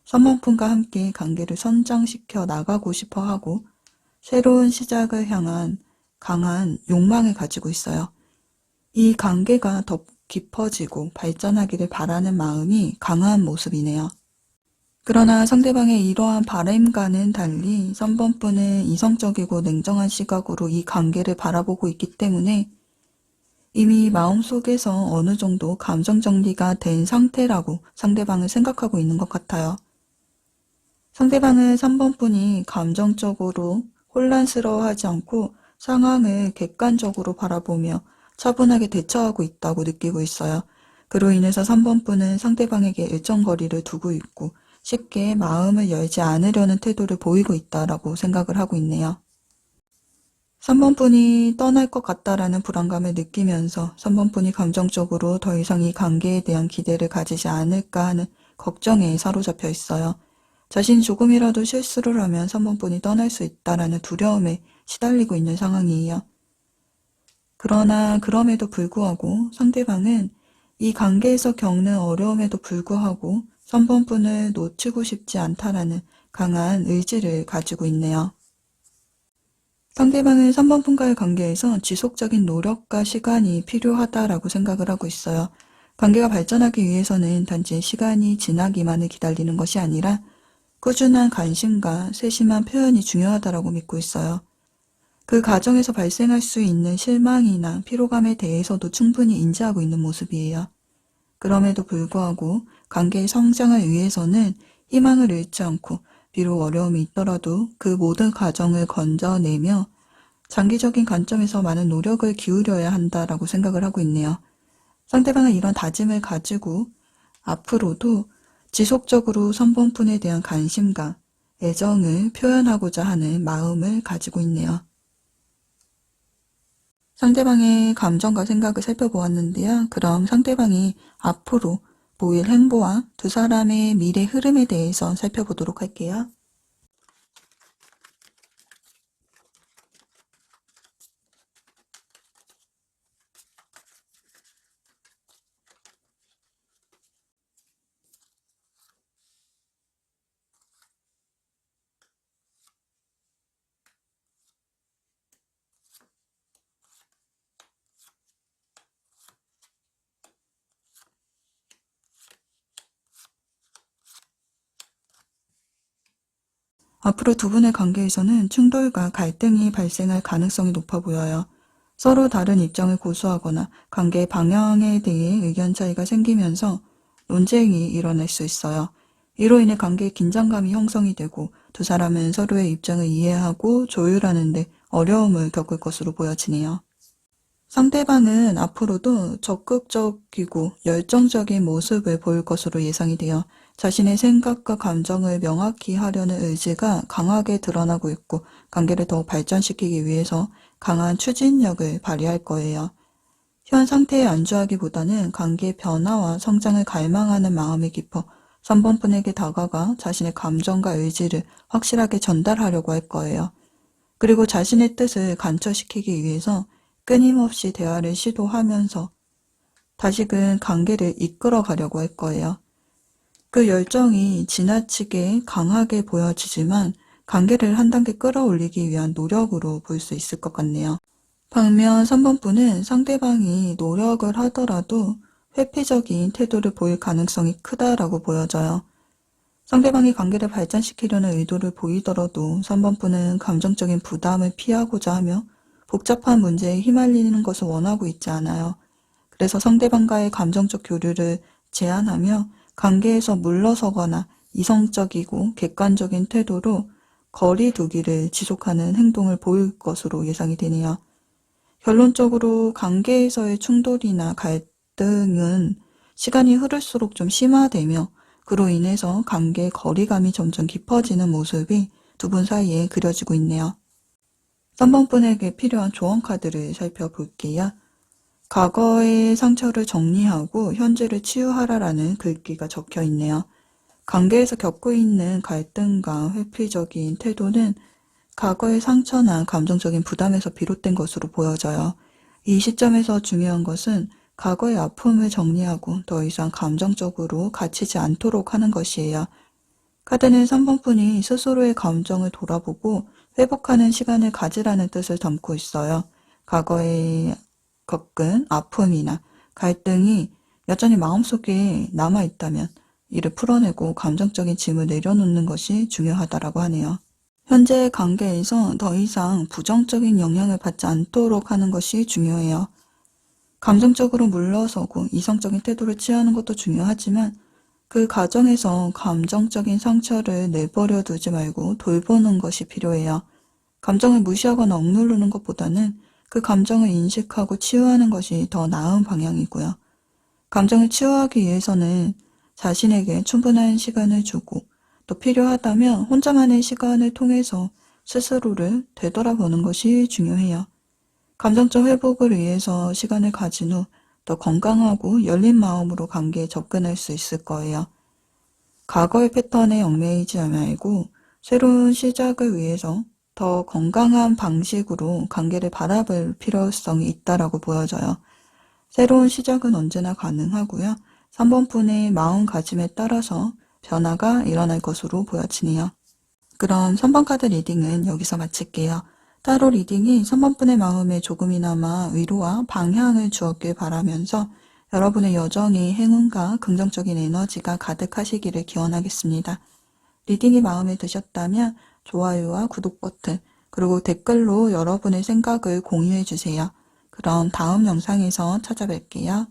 [SPEAKER 1] 3번분과 함께 관계를 선장시켜 나가고 싶어 하고 새로운 시작을 향한 강한 욕망을 가지고 있어요. 이 관계가 더 깊어지고 발전하기를 바라는 마음이 강한 모습이네요. 그러나 상대방의 이러한 바람과는 달리 3번분은 이성적이고 냉정한 시각으로 이 관계를 바라보고 있기 때문에 이미 마음속에서 어느 정도 감정 정리가 된 상태라고 상대방을 생각하고 있는 것 같아요. 상대방은 3번분이 감정적으로 혼란스러워하지 않고 상황을 객관적으로 바라보며 차분하게 대처하고 있다고 느끼고 있어요. 그로 인해서 3번분은 상대방에게 일정거리를 두고 있고 쉽게 마음을 열지 않으려는 태도를 보이고 있다라고 생각을 하고 있네요. 3번분이 떠날 것 같다라는 불안감을 느끼면서 3번분이 감정적으로 더 이상 이 관계에 대한 기대를 가지지 않을까 하는 걱정에 사로잡혀 있어요. 자신이 조금이라도 실수를 하면 3번분이 떠날 수 있다라는 두려움에 시달리고 있는 상황이에요. 그러나 그럼에도 불구하고 상대방은 이 관계에서 겪는 어려움에도 불구하고 3번분을 놓치고 싶지 않다라는 강한 의지를 가지고 있네요. 상대방은 3번분과의 관계에서 지속적인 노력과 시간이 필요하다라고 생각을 하고 있어요. 관계가 발전하기 위해서는 단지 시간이 지나기만을 기다리는 것이 아니라 꾸준한 관심과 세심한 표현이 중요하다라고 믿고 있어요. 그 과정에서 발생할 수 있는 실망이나 피로감에 대해서도 충분히 인지하고 있는 모습이에요. 그럼에도 불구하고 관계의 성장을 위해서는 희망을 잃지 않고 비록 어려움이 있더라도 그 모든 과정을 건져내며 장기적인 관점에서 많은 노력을 기울여야 한다라고 생각을 하고 있네요. 상대방은 이런 다짐을 가지고 앞으로도 지속적으로 3번분에 대한 관심과 애정을 표현하고자 하는 마음을 가지고 있네요. 상대방의 감정과 생각을 살펴보았는데요. 그럼 상대방이 앞으로 보일 행보와 두 사람의 미래 흐름에 대해서 살펴보도록 할게요. 앞으로 두 분의 관계에서는 충돌과 갈등이 발생할 가능성이 높아 보여요. 서로 다른 입장을 고수하거나 관계의 방향에 대해 의견 차이가 생기면서 논쟁이 일어날 수 있어요. 이로 인해 관계의 긴장감이 형성이 되고 두 사람은 서로의 입장을 이해하고 조율하는데 어려움을 겪을 것으로 보여지네요. 상대방은 앞으로도 적극적이고 열정적인 모습을 보일 것으로 예상이 돼요. 자신의 생각과 감정을 명확히 하려는 의지가 강하게 드러나고 있고 관계를 더 발전시키기 위해서 강한 추진력을 발휘할 거예요. 현 상태에 안주하기보다는 관계의 변화와 성장을 갈망하는 마음이 깊어 3번 분에게 다가가 자신의 감정과 의지를 확실하게 전달하려고 할 거예요. 그리고 자신의 뜻을 관철시키기 위해서 끊임없이 대화를 시도하면서 다시금 관계를 이끌어 가려고 할 거예요. 그 열정이 지나치게 강하게 보여지지만 관계를 한 단계 끌어올리기 위한 노력으로 볼 수 있을 것 같네요. 반면 3번 분은 상대방이 노력을 하더라도 회피적인 태도를 보일 가능성이 크다라고 보여져요. 상대방이 관계를 발전시키려는 의도를 보이더라도 3번 분은 감정적인 부담을 피하고자 하며 복잡한 문제에 휘말리는 것을 원하고 있지 않아요. 그래서 상대방과의 감정적 교류를 제한하며 관계에서 물러서거나 이성적이고 객관적인 태도로 거리 두기를 지속하는 행동을 보일 것으로 예상이 되네요. 결론적으로 관계에서의 충돌이나 갈등은 시간이 흐를수록 좀 심화되며 그로 인해서 관계의 거리감이 점점 깊어지는 모습이 두 분 사이에 그려지고 있네요. 3번 분에게 필요한 조언 카드를 살펴볼게요. 과거의 상처를 정리하고 현재를 치유하라라는 글귀가 적혀 있네요. 관계에서 겪고 있는 갈등과 회피적인 태도는 과거의 상처나 감정적인 부담에서 비롯된 것으로 보여져요. 이 시점에서 중요한 것은 과거의 아픔을 정리하고 더 이상 감정적으로 갇히지 않도록 하는 것이에요. 카드는 3번 분이 스스로의 감정을 돌아보고 회복하는 시간을 가지라는 뜻을 담고 있어요. 과거에 겪은 아픔이나 갈등이 여전히 마음속에 남아있다면 이를 풀어내고 감정적인 짐을 내려놓는 것이 중요하다고 하네요. 현재 관계에서 더 이상 부정적인 영향을 받지 않도록 하는 것이 중요해요. 감정적으로 물러서고 이성적인 태도를 취하는 것도 중요하지만 그 과정에서 감정적인 상처를 내버려 두지 말고 돌보는 것이 필요해요. 감정을 무시하거나 억누르는 것보다는 그 감정을 인식하고 치유하는 것이 더 나은 방향이고요. 감정을 치유하기 위해서는 자신에게 충분한 시간을 주고 또 필요하다면 혼자만의 시간을 통해서 스스로를 되돌아보는 것이 중요해요. 감정적 회복을 위해서 시간을 가진 후 더 건강하고 열린 마음으로 관계에 접근할 수 있을 거예요. 과거의 패턴에 얽매이지 말고 새로운 시작을 위해서 더 건강한 방식으로 관계를 바라볼 필요성이 있다라고 보여져요. 새로운 시작은 언제나 가능하고요. 3번 분의 마음가짐에 따라서 변화가 일어날 것으로 보여지네요. 그럼 3번 카드 리딩은 여기서 마칠게요. 따로 리딩이 3번 분의 마음에 조금이나마 위로와 방향을 주었길 바라면서 여러분의 여정이 행운과 긍정적인 에너지가 가득하시기를 기원하겠습니다. 리딩이 마음에 드셨다면 좋아요와 구독 버튼, 그리고 댓글로 여러분의 생각을 공유해주세요. 그럼 다음 영상에서 찾아뵐게요.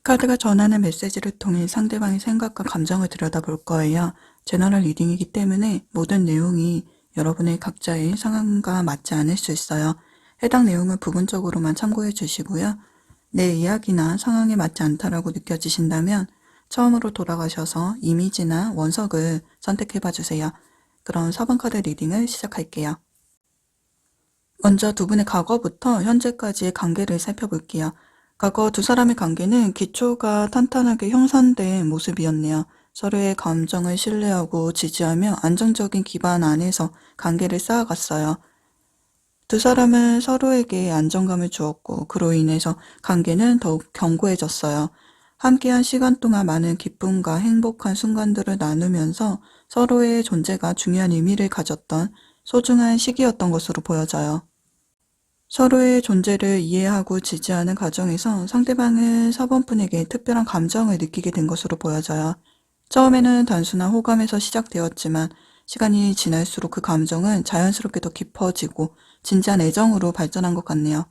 [SPEAKER 1] 카드가 전하는 메시지를 통해 상대방의 생각과 감정을 들여다볼 거예요. 제너럴 리딩이기 때문에 모든 내용이 여러분의 각자의 상황과 맞지 않을 수 있어요. 해당 내용은 부분적으로만 참고해 주시고요. 내 이야기나 상황에 맞지 않다라고 느껴지신다면 처음으로 돌아가셔서 이미지나 원석을 선택해 봐 주세요. 그럼 4번 카드 리딩을 시작할게요. 먼저 두 분의 과거부터 현재까지의 관계를 살펴볼게요. 과거 두 사람의 관계는 기초가 탄탄하게 형성된 모습이었네요. 서로의 감정을 신뢰하고 지지하며 안정적인 기반 안에서 관계를 쌓아갔어요. 두 사람은 서로에게 안정감을 주었고 그로 인해서 관계는 더욱 견고해졌어요. 함께한 시간 동안 많은 기쁨과 행복한 순간들을 나누면서 서로의 존재가 중요한 의미를 가졌던 소중한 시기였던 것으로 보여져요. 서로의 존재를 이해하고 지지하는 과정에서 상대방은 4번 분에게 특별한 감정을 느끼게 된 것으로 보여져요. 처음에는 단순한 호감에서 시작되었지만 시간이 지날수록 그 감정은 자연스럽게 더 깊어지고 진지한 애정으로 발전한 것 같네요.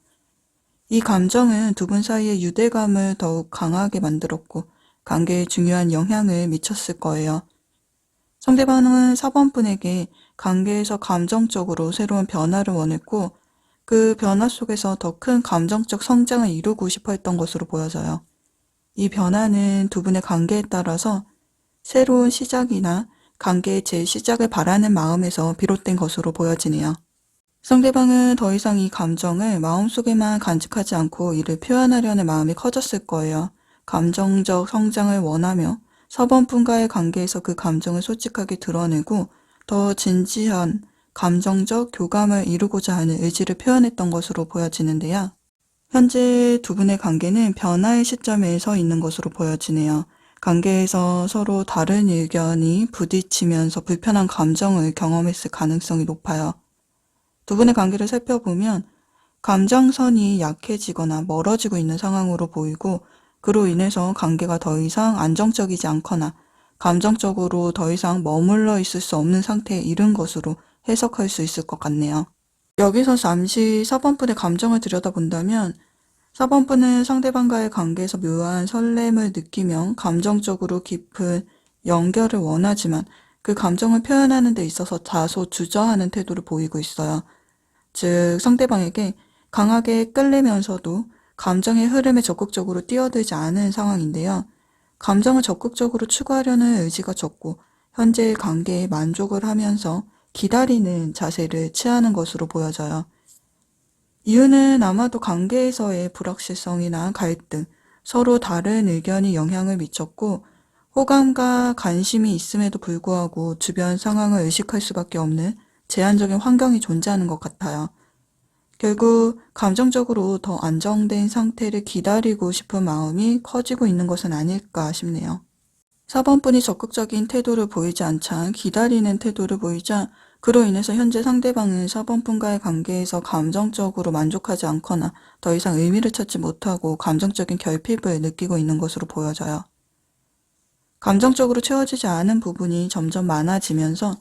[SPEAKER 1] 이 감정은 두 분 사이의 유대감을 더욱 강하게 만들었고 관계에 중요한 영향을 미쳤을 거예요. 상대방은 4번 분에게 관계에서 감정적으로 새로운 변화를 원했고 그 변화 속에서 더 큰 감정적 성장을 이루고 싶어 했던 것으로 보여져요. 이 변화는 두 분의 관계에 따라서 새로운 시작이나 관계의 재시작을 바라는 마음에서 비롯된 것으로 보여지네요. 상대방은 더 이상 이 감정을 마음속에만 간직하지 않고 이를 표현하려는 마음이 커졌을 거예요. 감정적 성장을 원하며 4번 분과의 관계에서 그 감정을 솔직하게 드러내고 더 진지한 감정적 교감을 이루고자 하는 의지를 표현했던 것으로 보여지는데요. 현재 두 분의 관계는 변화의 시점에 서 있는 것으로 보여지네요. 관계에서 서로 다른 의견이 부딪히면서 불편한 감정을 경험했을 가능성이 높아요. 두 분의 관계를 살펴보면 감정선이 약해지거나 멀어지고 있는 상황으로 보이고 그로 인해서 관계가 더 이상 안정적이지 않거나 감정적으로 더 이상 머물러 있을 수 없는 상태에 이른 것으로 해석할 수 있을 것 같네요. 여기서 잠시 4번 분의 감정을 들여다본다면 4번 분은 상대방과의 관계에서 묘한 설렘을 느끼며 감정적으로 깊은 연결을 원하지만 그 감정을 표현하는 데 있어서 다소 주저하는 태도를 보이고 있어요. 즉 상대방에게 강하게 끌리면서도 감정의 흐름에 적극적으로 뛰어들지 않은 상황인데요. 감정을 적극적으로 추구하려는 의지가 적고 현재의 관계에 만족을 하면서 기다리는 자세를 취하는 것으로 보여져요. 이유는 아마도 관계에서의 불확실성이나 갈등, 서로 다른 의견이 영향을 미쳤고 호감과 관심이 있음에도 불구하고 주변 상황을 의식할 수밖에 없는 제한적인 환경이 존재하는 것 같아요. 결국 감정적으로 더 안정된 상태를 기다리고 싶은 마음이 커지고 있는 것은 아닐까 싶네요. 4번 분이 적극적인 태도를 보이지 않자 기다리는 태도를 보이자 그로 인해서 현재 상대방은 4번 분과의 관계에서 감정적으로 만족하지 않거나 더 이상 의미를 찾지 못하고 감정적인 결핍을 느끼고 있는 것으로 보여져요. 감정적으로 채워지지 않은 부분이 점점 많아지면서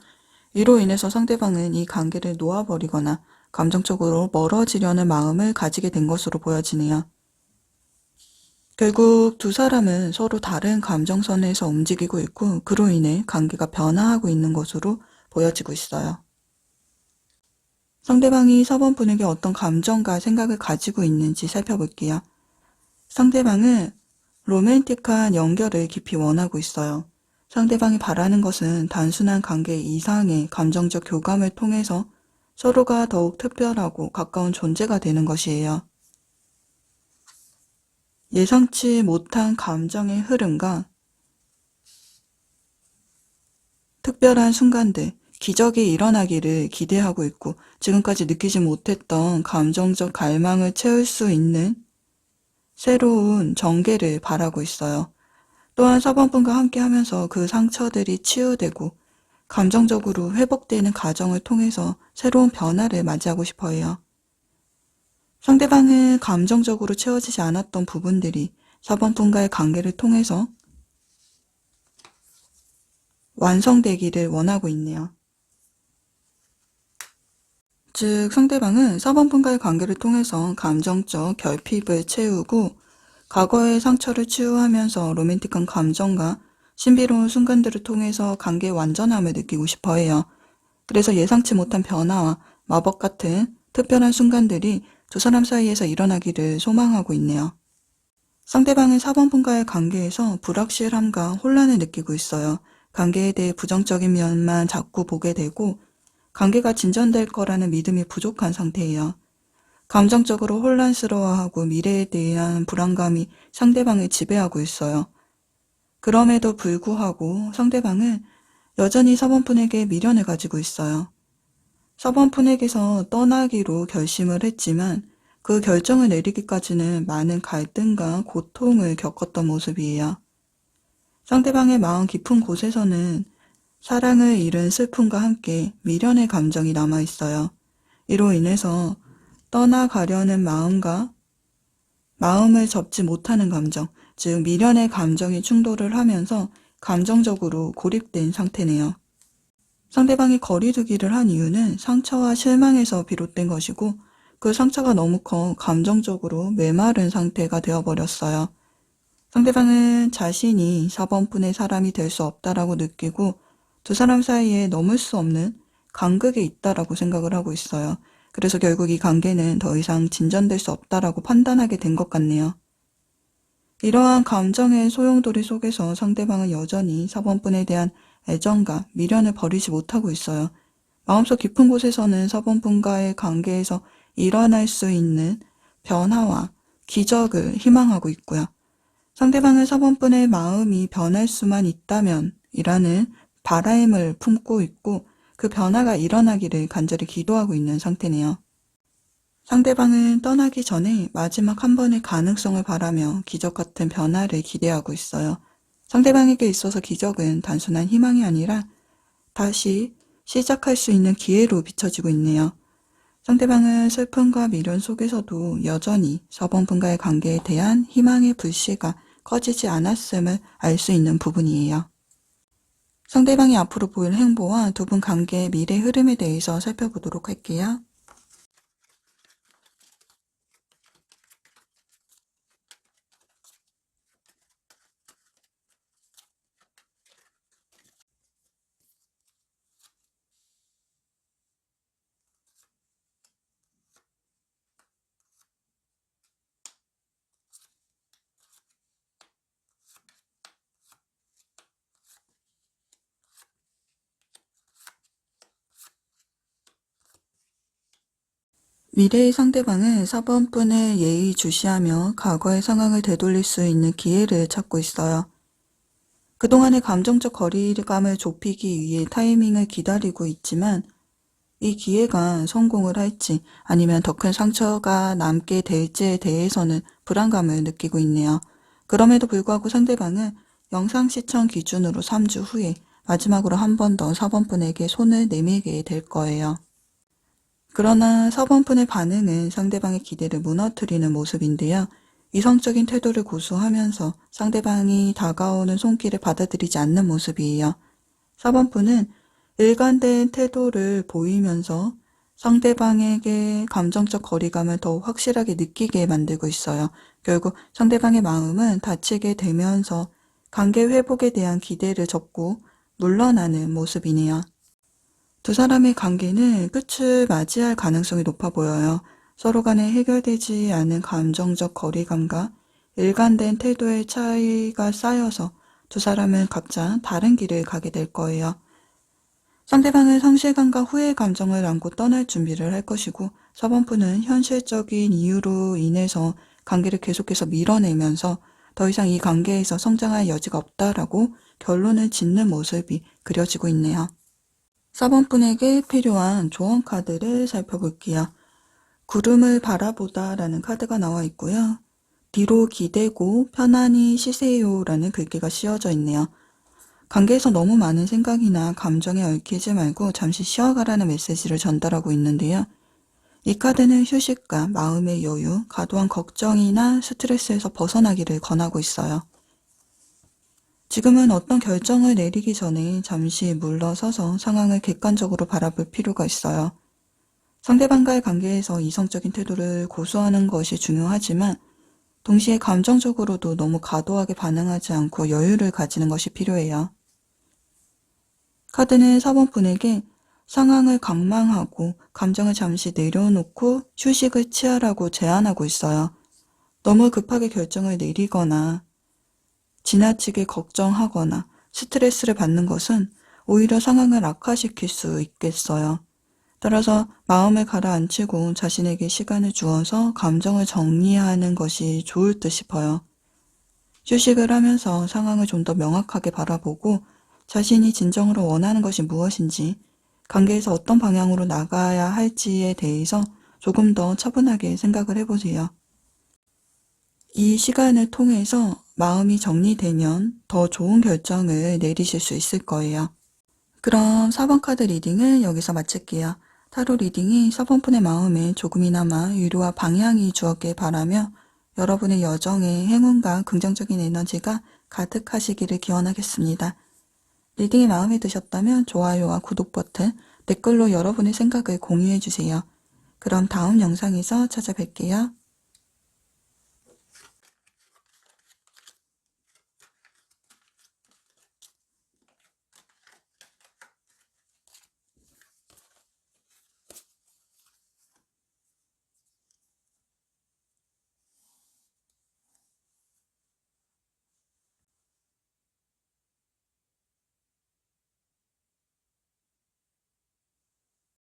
[SPEAKER 1] 이로 인해서 상대방은 이 관계를 놓아버리거나 감정적으로 멀어지려는 마음을 가지게 된 것으로 보여지네요. 결국 두 사람은 서로 다른 감정선에서 움직이고 있고 그로 인해 관계가 변화하고 있는 것으로 보여지고 있어요. 상대방이 4번 분에게 어떤 감정과 생각을 가지고 있는지 살펴볼게요. 상대방은 로맨틱한 연결을 깊이 원하고 있어요. 상대방이 바라는 것은 단순한 관계 이상의 감정적 교감을 통해서 서로가 더욱 특별하고 가까운 존재가 되는 것이에요. 예상치 못한 감정의 흐름과 특별한 순간들, 기적이 일어나기를 기대하고 있고 지금까지 느끼지 못했던 감정적 갈망을 채울 수 있는 새로운 전개를 바라고 있어요. 또한 4번 분과 함께 하면서 그 상처들이 치유되고 감정적으로 회복되는 과정을 통해서 새로운 변화를 맞이하고 싶어 해요. 상대방은 감정적으로 채워지지 않았던 부분들이 4번 분과의 관계를 통해서 완성되기를 원하고 있네요. 즉 상대방은 4번 분과의 관계를 통해서 감정적 결핍을 채우고 과거의 상처를 치유하면서 로맨틱한 감정과 신비로운 순간들을 통해서 관계의 완전함을 느끼고 싶어 해요. 그래서 예상치 못한 변화와 마법 같은 특별한 순간들이 두 사람 사이에서 일어나기를 소망하고 있네요. 상대방은 사번분과의 관계에서 불확실함과 혼란을 느끼고 있어요. 관계에 대해 부정적인 면만 자꾸 보게 되고 관계가 진전될 거라는 믿음이 부족한 상태예요. 감정적으로 혼란스러워하고 미래에 대한 불안감이 상대방을 지배하고 있어요. 그럼에도 불구하고 상대방은 여전히 사번분에게 미련을 가지고 있어요. 사번분에게서 떠나기로 결심을 했지만 그 결정을 내리기까지는 많은 갈등과 고통을 겪었던 모습이에요. 상대방의 마음 깊은 곳에서는 사랑을 잃은 슬픔과 함께 미련의 감정이 남아있어요. 이로 인해서 떠나가려는 마음과 마음을 접지 못하는 감정, 즉 미련의 감정이 충돌을 하면서 감정적으로 고립된 상태네요. 상대방이 거리두기를 한 이유는 상처와 실망에서 비롯된 것이고 그 상처가 너무 커 감정적으로 메마른 상태가 되어버렸어요. 상대방은 자신이 4번분의 사람이 될 수 없다라고 느끼고 두 사람 사이에 넘을 수 없는 간극이 있다라고 생각을 하고 있어요. 그래서 결국 이 관계는 더 이상 진전될 수 없다라고 판단하게 된 것 같네요. 이러한 감정의 소용돌이 속에서 상대방은 여전히 4번분에 대한 애정과 미련을 버리지 못하고 있어요. 마음속 깊은 곳에서는 4번분과의 관계에서 일어날 수 있는 변화와 기적을 희망하고 있고요. 상대방은 4번분의 마음이 변할 수만 있다면 이라는 바람을 품고 있고 그 변화가 일어나기를 간절히 기도하고 있는 상태네요. 상대방은 떠나기 전에 마지막 한 번의 가능성을 바라며 기적 같은 변화를 기대하고 있어요. 상대방에게 있어서 기적은 단순한 희망이 아니라 다시 시작할 수 있는 기회로 비춰지고 있네요. 상대방은 슬픔과 미련 속에서도 여전히 4번분과의 관계에 대한 희망의 불씨가 꺼지지 않았음을 알 수 있는 부분이에요. 상대방이 앞으로 보일 행보와 두 분 관계의 미래 흐름에 대해서 살펴보도록 할게요. 미래의 상대방은 4번분을 예의주시하며 과거의 상황을 되돌릴 수 있는 기회를 찾고 있어요. 그동안의 감정적 거리감을 좁히기 위해 타이밍을 기다리고 있지만 이 기회가 성공을 할지 아니면 더 큰 상처가 남게 될지에 대해서는 불안감을 느끼고 있네요. 그럼에도 불구하고 상대방은 영상 시청 기준으로 3주 후에 마지막으로 한 번 더 4번분에게 손을 내밀게 될 거예요. 그러나 4번분의 반응은 상대방의 기대를 무너뜨리는 모습인데요. 이성적인 태도를 고수하면서 상대방이 다가오는 손길을 받아들이지 않는 모습이에요. 4번분은 일관된 태도를 보이면서 상대방에게 감정적 거리감을 더 확실하게 느끼게 만들고 있어요. 결국 상대방의 마음은 다치게 되면서 관계 회복에 대한 기대를 접고 물러나는 모습이네요. 두 사람의 관계는 끝을 맞이할 가능성이 높아 보여요. 서로 간에 해결되지 않은 감정적 거리감과 일관된 태도의 차이가 쌓여서 두 사람은 각자 다른 길을 가게 될 거예요. 상대방은 상실감과 후회 감정을 안고 떠날 준비를 할 것이고 4번분은 현실적인 이유로 인해서 관계를 계속해서 밀어내면서 더 이상 이 관계에서 성장할 여지가 없다라고 결론을 짓는 모습이 그려지고 있네요. 4번분에게 필요한 조언 카드를 살펴볼게요. 구름을 바라보다 라는 카드가 나와 있고요. 뒤로 기대고 편안히 쉬세요 라는 글귀가 씌워져 있네요. 관계에서 너무 많은 생각이나 감정에 얽히지 말고 잠시 쉬어가라는 메시지를 전달하고 있는데요. 이 카드는 휴식과 마음의 여유, 과도한 걱정이나 스트레스에서 벗어나기를 권하고 있어요. 지금은 어떤 결정을 내리기 전에 잠시 물러서서 상황을 객관적으로 바라볼 필요가 있어요. 상대방과의 관계에서 이성적인 태도를 고수하는 것이 중요하지만 동시에 감정적으로도 너무 과도하게 반응하지 않고 여유를 가지는 것이 필요해요. 카드는 4번 분에게 상황을 강망하고 감정을 잠시 내려놓고 휴식을 취하라고 제안하고 있어요. 너무 급하게 결정을 내리거나 지나치게 걱정하거나 스트레스를 받는 것은 오히려 상황을 악화시킬 수 있겠어요. 따라서 마음을 가라앉히고 자신에게 시간을 주어서 감정을 정리하는 것이 좋을 듯 싶어요. 휴식을 하면서 상황을 좀 더 명확하게 바라보고 자신이 진정으로 원하는 것이 무엇인지, 관계에서 어떤 방향으로 나가야 할지에 대해서 조금 더 차분하게 생각을 해보세요. 이 시간을 통해서 마음이 정리되면 더 좋은 결정을 내리실 수 있을 거예요. 그럼 4번 카드 리딩을 여기서 마칠게요. 타로 리딩이 4번 분의 마음에 조금이나마 위로와 방향이 주었길 바라며 여러분의 여정에 행운과 긍정적인 에너지가 가득하시기를 기원하겠습니다. 리딩이 마음에 드셨다면 좋아요와 구독 버튼, 댓글로 여러분의 생각을 공유해주세요. 그럼 다음 영상에서 찾아뵐게요.